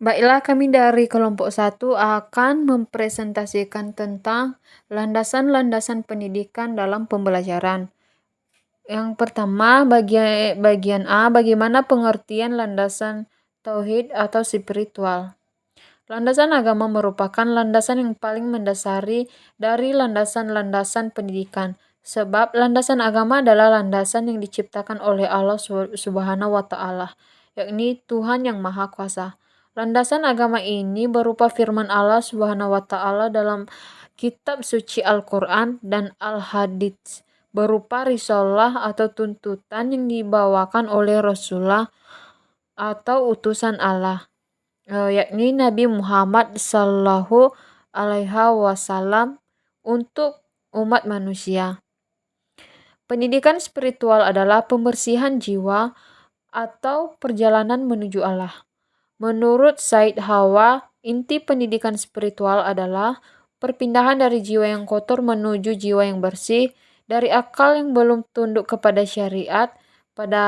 Baiklah, kami dari kelompok satu akan mempresentasikan tentang landasan-landasan pendidikan dalam pembelajaran. Yang pertama, bagian A, bagaimana pengertian landasan tauhid atau spiritual. Landasan agama merupakan landasan yang paling mendasari dari landasan-landasan pendidikan. Sebab landasan agama adalah landasan yang diciptakan oleh Allah Subhanahu wa taala, yakni Tuhan yang Maha Kuasa. Landasan agama ini berupa firman Allah Subhanahu wa taala dalam kitab suci Al-Qur'an dan Al-Hadits, berupa risalah atau tuntutan yang dibawakan oleh Rasulullah atau utusan Allah, yakni Nabi Muhammad Sallallahu Alaihi Wasallam untuk umat manusia. Pendidikan spiritual adalah pembersihan jiwa atau perjalanan menuju Allah. Menurut Said Hawa, inti pendidikan spiritual adalah perpindahan dari jiwa yang kotor menuju jiwa yang bersih, dari akal yang belum tunduk kepada syariat pada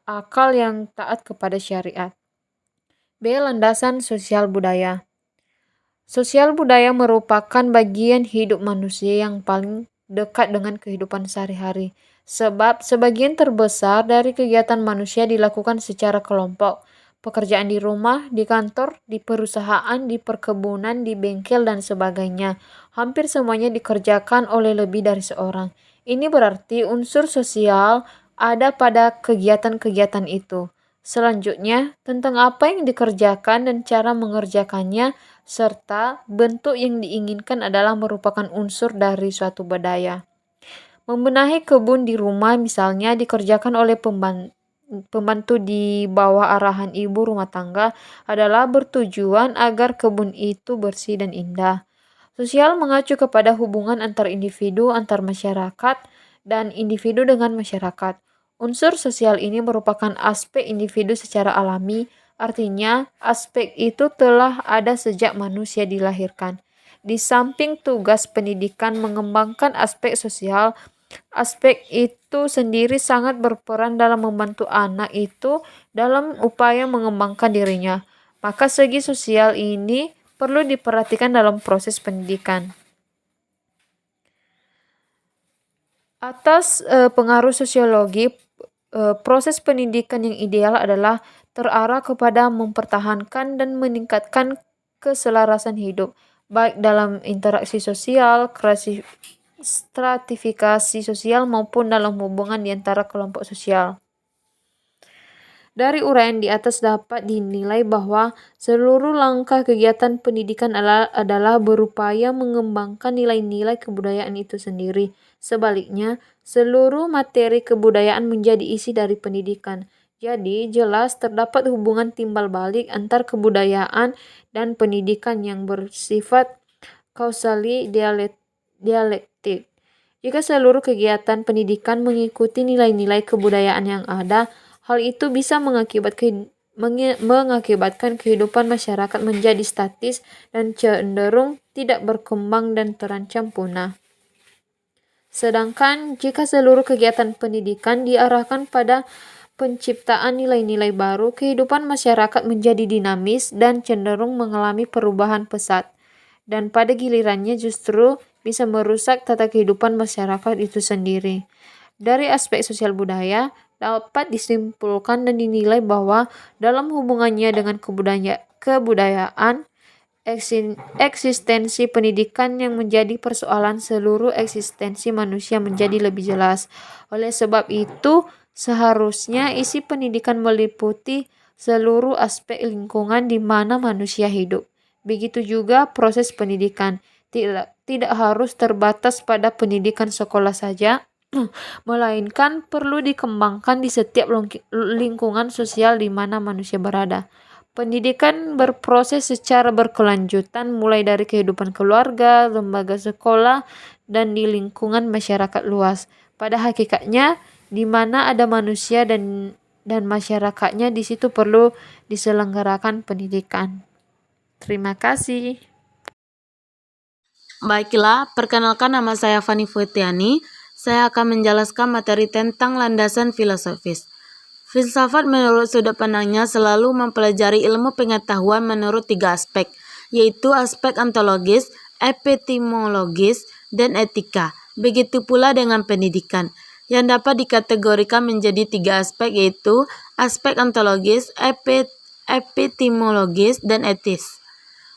akal yang taat kepada syariat. B. Landasan sosial budaya. Sosial budaya merupakan bagian hidup manusia yang paling dekat dengan kehidupan sehari-hari. Sebab sebagian terbesar dari kegiatan manusia dilakukan secara kelompok. Pekerjaan di rumah, di kantor, di perusahaan, di perkebunan, di bengkel, dan sebagainya. Hampir semuanya dikerjakan oleh lebih dari seorang. Ini berarti unsur sosial ada pada kegiatan-kegiatan itu. Selanjutnya, tentang apa yang dikerjakan dan cara mengerjakannya, serta bentuk yang diinginkan adalah merupakan unsur dari suatu budaya. Membenahi kebun di rumah misalnya dikerjakan oleh pembantu di bawah arahan ibu rumah tangga adalah bertujuan agar kebun itu bersih dan indah. Sosial mengacu kepada hubungan antar individu, antar masyarakat, dan individu dengan masyarakat. Unsur sosial ini merupakan aspek individu secara alami, artinya aspek itu telah ada sejak manusia dilahirkan. Di samping tugas pendidikan mengembangkan aspek sosial, aspek itu sendiri sangat berperan dalam membantu anak itu dalam upaya mengembangkan dirinya. Maka segi sosial ini perlu diperhatikan dalam proses pendidikan. Atas pengaruh sosiologi, proses pendidikan yang ideal adalah terarah kepada mempertahankan dan meningkatkan keselarasan hidup, baik dalam interaksi sosial, stratifikasi sosial maupun dalam hubungan di antara kelompok sosial. Dari uraian di atas dapat dinilai bahwa seluruh langkah kegiatan pendidikan adalah berupaya mengembangkan nilai-nilai kebudayaan itu sendiri. Sebaliknya, seluruh materi kebudayaan menjadi isi dari pendidikan. Jadi, jelas terdapat hubungan timbal balik antar kebudayaan dan pendidikan yang bersifat kausali dialektik. Jika seluruh kegiatan pendidikan mengikuti nilai-nilai kebudayaan yang ada, hal itu bisa mengakibatkan kehidupan masyarakat menjadi statis dan cenderung tidak berkembang dan terancam punah. Sedangkan jika seluruh kegiatan pendidikan diarahkan pada penciptaan nilai-nilai baru, kehidupan masyarakat menjadi dinamis dan cenderung mengalami perubahan pesat. Dan pada gilirannya justru bisa merusak tata kehidupan masyarakat itu sendiri. Dari aspek sosial budaya, dapat disimpulkan dan dinilai bahwa dalam hubungannya dengan kebudayaan, eksistensi pendidikan yang menjadi persoalan seluruh eksistensi manusia menjadi lebih jelas. Oleh sebab itu, seharusnya isi pendidikan meliputi seluruh aspek lingkungan di mana manusia hidup. Begitu juga proses pendidikan tidak harus terbatas pada pendidikan sekolah saja, melainkan perlu dikembangkan di setiap lingkungan sosial di mana manusia berada. Pendidikan berproses secara berkelanjutan mulai dari kehidupan keluarga, lembaga sekolah, dan di lingkungan masyarakat luas. Pada hakikatnya, di mana ada manusia dan masyarakatnya, di situ perlu diselenggarakan pendidikan. Terima kasih. Baiklah, perkenalkan nama saya Fani Fuetiani. Saya akan menjelaskan materi tentang landasan filosofis. Filsafat menurut sudut pandangnya selalu mempelajari ilmu pengetahuan menurut 3 aspek, yaitu aspek ontologis, epistemologis, dan etika. Begitu pula dengan pendidikan, yang dapat dikategorikan menjadi 3 aspek, yaitu aspek ontologis, epistemologis, dan etis.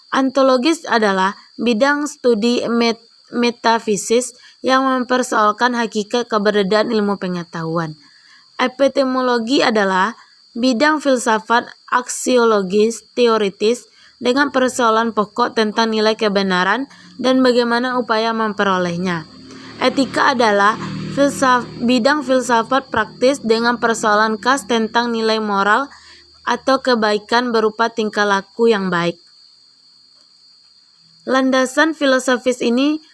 Ontologis adalah bidang studi metafisis yang mempersoalkan hakikat keberadaan ilmu pengetahuan. Epistemologi adalah bidang filsafat aksiologis teoritis dengan persoalan pokok tentang nilai kebenaran dan bagaimana upaya memperolehnya. Etika adalah bidang filsafat praktis dengan persoalan khas tentang nilai moral atau kebaikan berupa tingkah laku yang baik. Landasan filosofis ini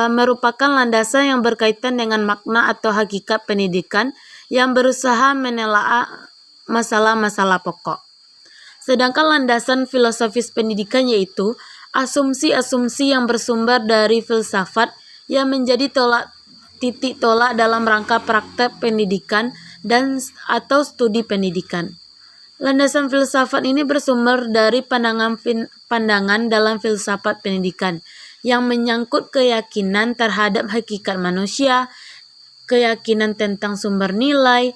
merupakan landasan yang berkaitan dengan makna atau hakikat pendidikan yang berusaha menelaah masalah-masalah pokok. Sedangkan landasan filosofis pendidikan yaitu asumsi-asumsi yang bersumber dari filsafat yang menjadi titik tolak dalam rangka praktek pendidikan dan atau studi pendidikan. Landasan filsafat ini bersumber dari pandangan dalam filsafat pendidikan yang menyangkut keyakinan terhadap hakikat manusia, keyakinan tentang sumber nilai,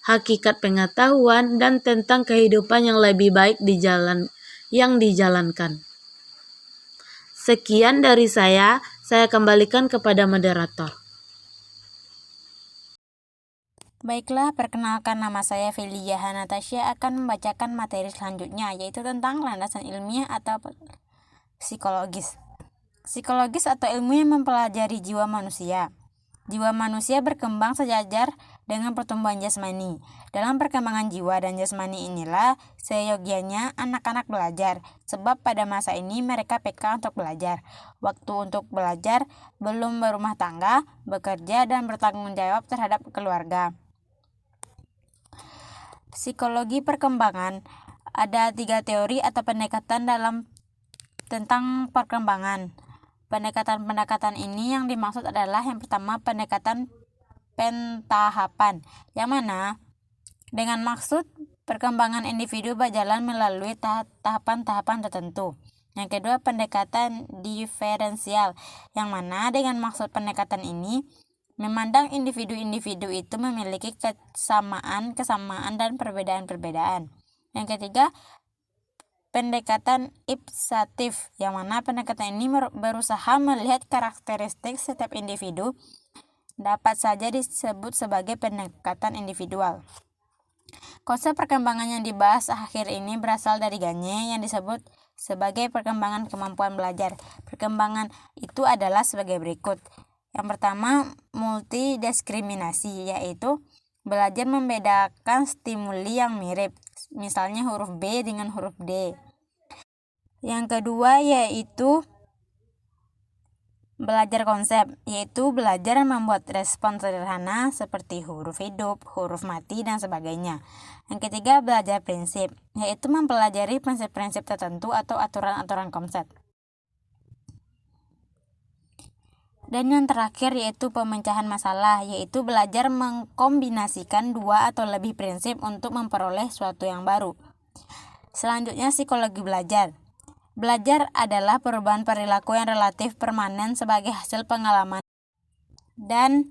hakikat pengetahuan, dan tentang kehidupan yang lebih baik yang dijalankan. Sekian dari saya kembalikan kepada moderator. Baiklah, perkenalkan, nama saya Feliya Natasha akan membacakan materi selanjutnya, yaitu tentang landasan ilmiah atau psikologis. Psikologis atau ilmu yang mempelajari jiwa manusia. Jiwa manusia berkembang sejajar dengan pertumbuhan jasmani. Dalam perkembangan jiwa dan jasmani inilah seyogianya anak-anak belajar, sebab pada masa ini mereka peka untuk belajar. Waktu untuk belajar, belum berumah tangga, bekerja, dan bertanggung jawab terhadap keluarga. Psikologi perkembangan. Ada 3 teori atau pendekatan tentang perkembangan. Pendekatan-pendekatan ini yang dimaksud adalah yang pertama pendekatan pentahapan, yang mana dengan maksud perkembangan individu berjalan melalui tahapan-tahapan tertentu. Yang kedua pendekatan diferensial, yang mana dengan maksud pendekatan ini memandang individu-individu itu memiliki kesamaan dan perbedaan-perbedaan. Yang ketiga, pendekatan ipsatif, yang mana pendekatan ini berusaha melihat karakteristik setiap individu, dapat saja disebut sebagai pendekatan individual. Konsep perkembangan yang dibahas akhir ini berasal dari Gagne yang disebut sebagai perkembangan kemampuan belajar. Perkembangan itu adalah sebagai berikut. Yang pertama, multidiskriminasi, yaitu belajar membedakan stimuli yang mirip, misalnya huruf B dengan huruf D. Yang kedua yaitu belajar konsep, yaitu belajar membuat respon sederhana seperti huruf hidup, huruf mati, dan sebagainya. Yang ketiga, belajar prinsip, yaitu mempelajari prinsip-prinsip tertentu atau aturan-aturan konsep. Dan yang terakhir yaitu pemecahan masalah, yaitu belajar mengkombinasikan 2 atau lebih prinsip untuk memperoleh suatu yang baru. Selanjutnya, psikologi belajar. Belajar adalah perubahan perilaku yang relatif permanen sebagai hasil pengalaman dan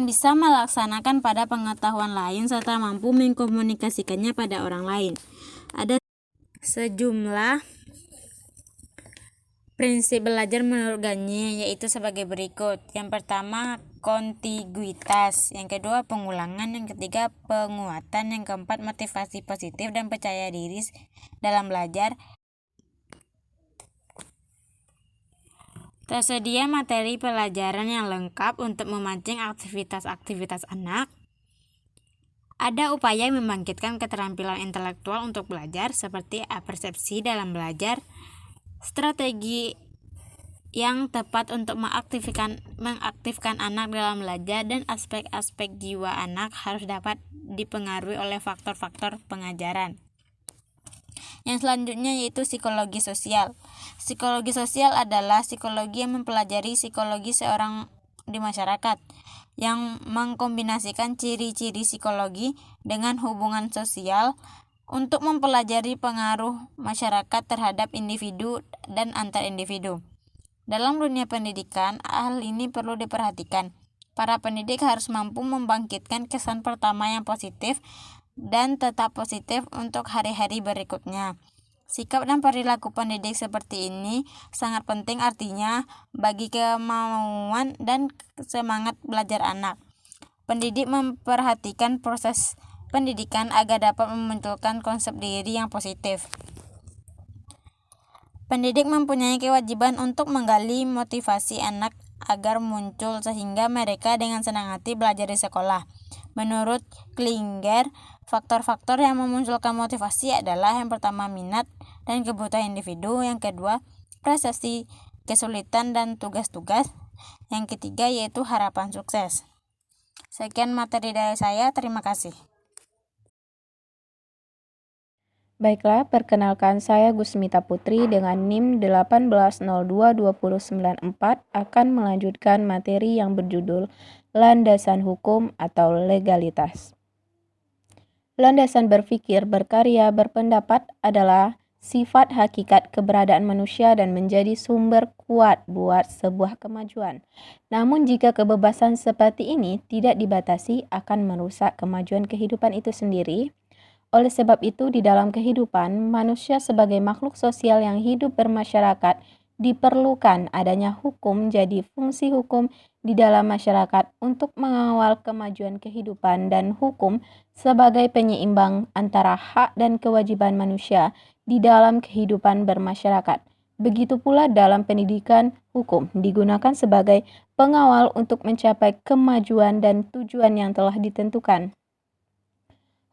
bisa melaksanakan pada pengetahuan lain serta mampu mengkomunikasikannya pada orang lain. Ada sejumlah prinsip belajar menurut Gagne, yaitu sebagai berikut. Yang pertama, kontiguitas. Yang kedua, pengulangan. Yang ketiga, penguatan. Yang keempat, motivasi positif dan percaya diri dalam belajar. Tersedia materi pelajaran yang lengkap untuk memancing aktivitas-aktivitas anak. Ada upaya yang membangkitkan keterampilan intelektual untuk belajar, seperti persepsi dalam belajar, strategi yang tepat untuk mengaktifkan anak dalam belajar, dan aspek-aspek jiwa anak harus dapat dipengaruhi oleh faktor-faktor pengajaran. Yang selanjutnya yaitu psikologi sosial. Psikologi sosial adalah psikologi yang mempelajari psikologi seorang di masyarakat, yang mengkombinasikan ciri-ciri psikologi dengan hubungan sosial untuk mempelajari pengaruh masyarakat terhadap individu dan antar individu. Dalam dunia pendidikan, hal ini perlu diperhatikan. Para pendidik harus mampu membangkitkan kesan pertama yang positif dan tetap positif untuk hari-hari berikutnya. Sikap dan perilaku pendidik seperti ini sangat penting artinya bagi kemauan dan semangat belajar anak. Pendidik memperhatikan proses pendidikan agar dapat memunculkan konsep diri yang positif. Pendidik mempunyai kewajiban untuk menggali motivasi anak agar muncul sehingga mereka dengan senang hati belajar di sekolah. Menurut Klinger, faktor-faktor yang memunculkan motivasi adalah yang pertama minat dan kebutuhan individu, yang kedua prestasi, kesulitan dan tugas-tugas, yang ketiga yaitu harapan sukses. Sekian materi dari saya, terima kasih. Baiklah, perkenalkan saya Gusmita Putri dengan NIM 18022094 akan melanjutkan materi yang berjudul Landasan Hukum atau Legalitas. Landasan berpikir, berkarya, berpendapat adalah sifat hakikat keberadaan manusia dan menjadi sumber kuat buat sebuah kemajuan. Namun jika kebebasan seperti ini tidak dibatasi akan merusak kemajuan kehidupan itu sendiri. Oleh sebab itu, di dalam kehidupan, manusia sebagai makhluk sosial yang hidup bermasyarakat diperlukan adanya hukum. Jadi fungsi hukum di dalam masyarakat untuk mengawal kemajuan kehidupan dan hukum sebagai penyeimbang antara hak dan kewajiban manusia di dalam kehidupan bermasyarakat. Begitu pula dalam pendidikan, hukum digunakan sebagai pengawal untuk mencapai kemajuan dan tujuan yang telah ditentukan.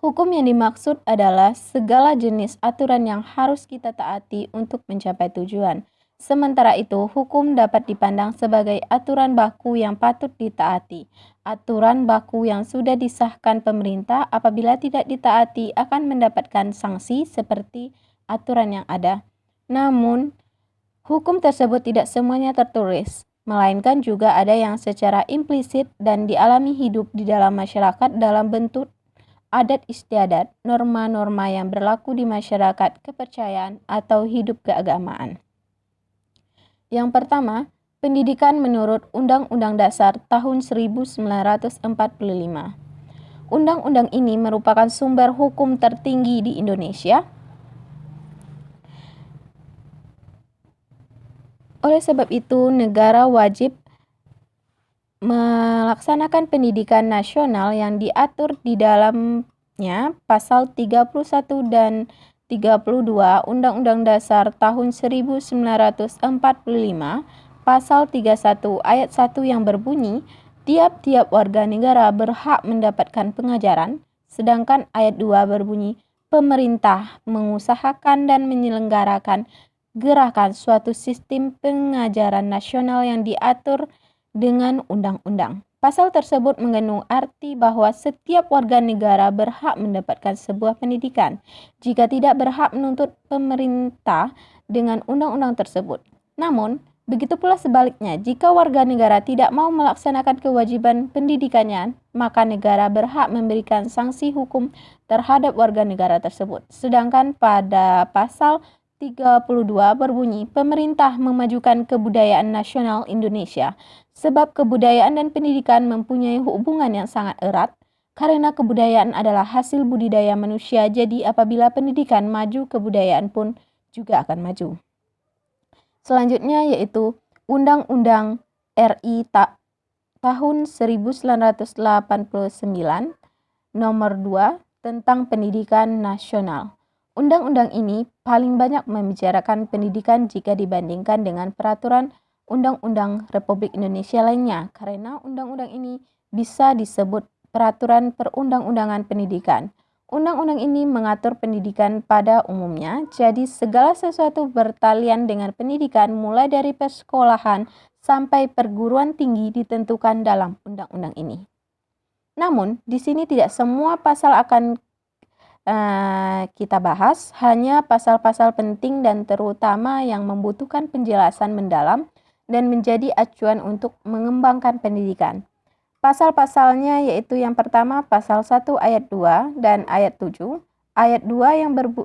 Hukum yang dimaksud adalah segala jenis aturan yang harus kita taati untuk mencapai tujuan. Sementara itu, hukum dapat dipandang sebagai aturan baku yang patut ditaati. Aturan baku yang sudah disahkan pemerintah apabila tidak ditaati akan mendapatkan sanksi seperti aturan yang ada. Namun, hukum tersebut tidak semuanya tertulis, melainkan juga ada yang secara implisit dan dialami hidup di dalam masyarakat dalam bentuk adat istiadat, norma-norma yang berlaku di masyarakat, kepercayaan, atau hidup keagamaan. Yang pertama, pendidikan menurut Undang-Undang Dasar tahun 1945. Undang-undang ini merupakan sumber hukum tertinggi di Indonesia. Oleh sebab itu, negara wajib melaksanakan pendidikan nasional yang diatur di dalamnya pasal 31 dan 32 Undang-Undang Dasar tahun 1945, pasal 31 ayat 1 yang berbunyi, tiap-tiap warga negara berhak mendapatkan pengajaran, sedangkan ayat 2 berbunyi, pemerintah mengusahakan dan menyelenggarakan gerakan suatu sistem pengajaran nasional yang diatur dengan undang-undang. Pasal tersebut mengandung arti bahwa setiap warga negara berhak mendapatkan sebuah pendidikan. Jika tidak, berhak menuntut pemerintah dengan undang-undang tersebut. Namun, begitu pula sebaliknya, jika warga negara tidak mau melaksanakan kewajiban pendidikannya, maka negara berhak memberikan sanksi hukum terhadap warga negara tersebut. Sedangkan pada pasal 32 berbunyi, pemerintah memajukan kebudayaan nasional Indonesia. Sebab kebudayaan dan pendidikan mempunyai hubungan yang sangat erat, karena kebudayaan adalah hasil budidaya manusia, jadi apabila pendidikan maju, kebudayaan pun juga akan maju. Selanjutnya yaitu Undang-Undang RI tahun 1989 nomor 2 tentang pendidikan nasional. Undang-undang ini paling banyak membicarakan pendidikan jika dibandingkan dengan peraturan Undang-Undang Republik Indonesia lainnya, karena undang-undang ini bisa disebut peraturan perundang-undangan pendidikan. Undang-undang ini mengatur pendidikan pada umumnya, jadi segala sesuatu bertalian dengan pendidikan mulai dari persekolahan sampai perguruan tinggi ditentukan dalam undang-undang ini. Namun, di sini tidak semua pasal akan kita bahas, hanya pasal-pasal penting dan terutama yang membutuhkan penjelasan mendalam dan menjadi acuan untuk mengembangkan pendidikan. Pasal-pasalnya yaitu yang pertama pasal 1 ayat 2 dan ayat 7.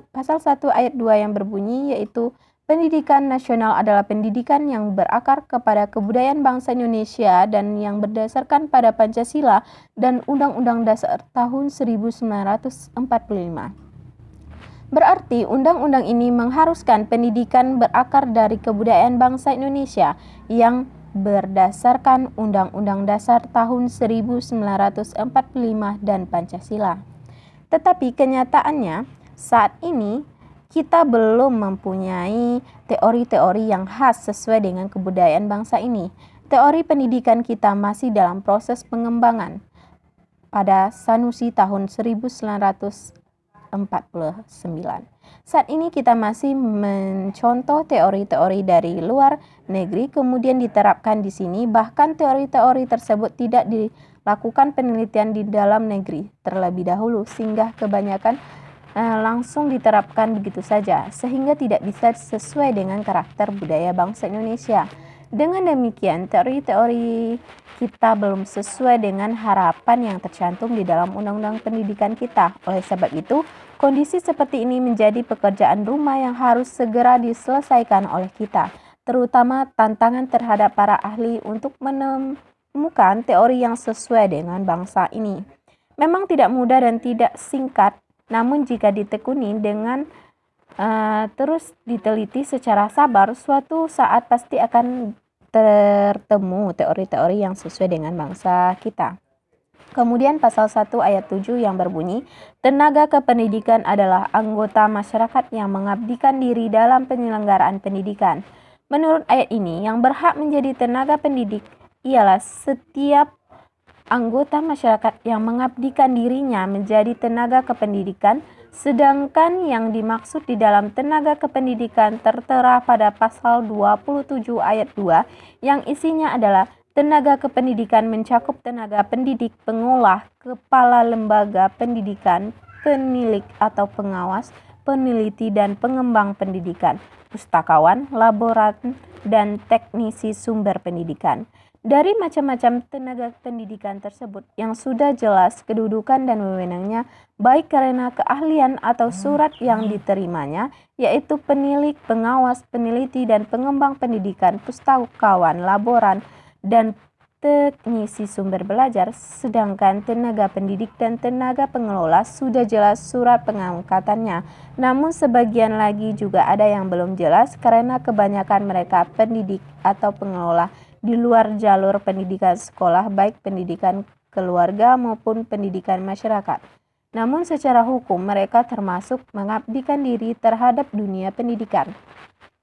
Pasal 1 ayat 2 yang berbunyi yaitu pendidikan nasional adalah pendidikan yang berakar kepada kebudayaan bangsa Indonesia dan yang berdasarkan pada Pancasila dan Undang-Undang Dasar tahun 1945. Berarti undang-undang ini mengharuskan pendidikan berakar dari kebudayaan bangsa Indonesia yang berdasarkan Undang-Undang Dasar tahun 1945 dan Pancasila. Tetapi kenyataannya saat ini kita belum mempunyai teori-teori yang khas sesuai dengan kebudayaan bangsa ini. Teori pendidikan kita masih dalam proses pengembangan. Pada Sanusi tahun 1949. Saat ini kita masih mencontoh teori-teori dari luar negeri kemudian diterapkan di sini, bahkan teori-teori tersebut tidak dilakukan penelitian di dalam negeri terlebih dahulu sehingga kebanyakan langsung diterapkan begitu saja sehingga tidak bisa sesuai dengan karakter budaya bangsa Indonesia. Dengan demikian, teori-teori kita belum sesuai dengan harapan yang tercantum di dalam Undang-Undang Pendidikan kita. Oleh sebab itu, kondisi seperti ini menjadi pekerjaan rumah yang harus segera diselesaikan oleh kita, terutama tantangan terhadap para ahli untuk menemukan teori yang sesuai dengan bangsa ini. Memang tidak mudah dan tidak singkat, namun jika ditekuni dengan terus diteliti secara sabar, suatu saat pasti akan tertemu teori-teori yang sesuai dengan bangsa kita. Kemudian pasal 1 ayat 7 yang berbunyi, tenaga kependidikan adalah anggota masyarakat yang mengabdikan diri dalam penyelenggaraan pendidikan. Menurut ayat ini, yang berhak menjadi tenaga pendidik ialah setiap anggota masyarakat yang mengabdikan dirinya menjadi tenaga kependidikan, sedangkan yang dimaksud di dalam tenaga kependidikan tertera pada pasal 27 ayat 2 yang isinya adalah tenaga kependidikan mencakup tenaga pendidik, pengolah, kepala lembaga pendidikan, penilik atau pengawas, peneliti dan pengembang pendidikan, pustakawan, laboran, dan teknisi sumber pendidikan. Dari macam-macam tenaga pendidikan tersebut yang sudah jelas kedudukan dan wewenangnya baik karena keahlian atau surat yang diterimanya, yaitu penilik, pengawas, peneliti, dan pengembang pendidikan, pustakawan, laboran, dan teknisi sumber belajar, sedangkan tenaga pendidik dan tenaga pengelola sudah jelas surat pengangkatannya. Namun sebagian lagi juga ada yang belum jelas karena kebanyakan mereka pendidik atau pengelola di luar jalur pendidikan sekolah, baik pendidikan keluarga maupun pendidikan masyarakat. Namun secara hukum mereka termasuk mengabdikan diri terhadap dunia pendidikan.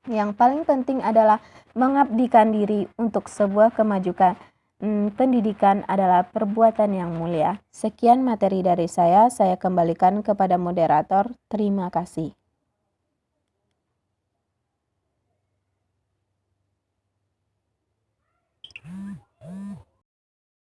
Yang paling penting adalah mengabdikan diri untuk sebuah kemajuan pendidikan adalah perbuatan yang mulia. Sekian materi dari saya kembalikan kepada moderator. Terima kasih.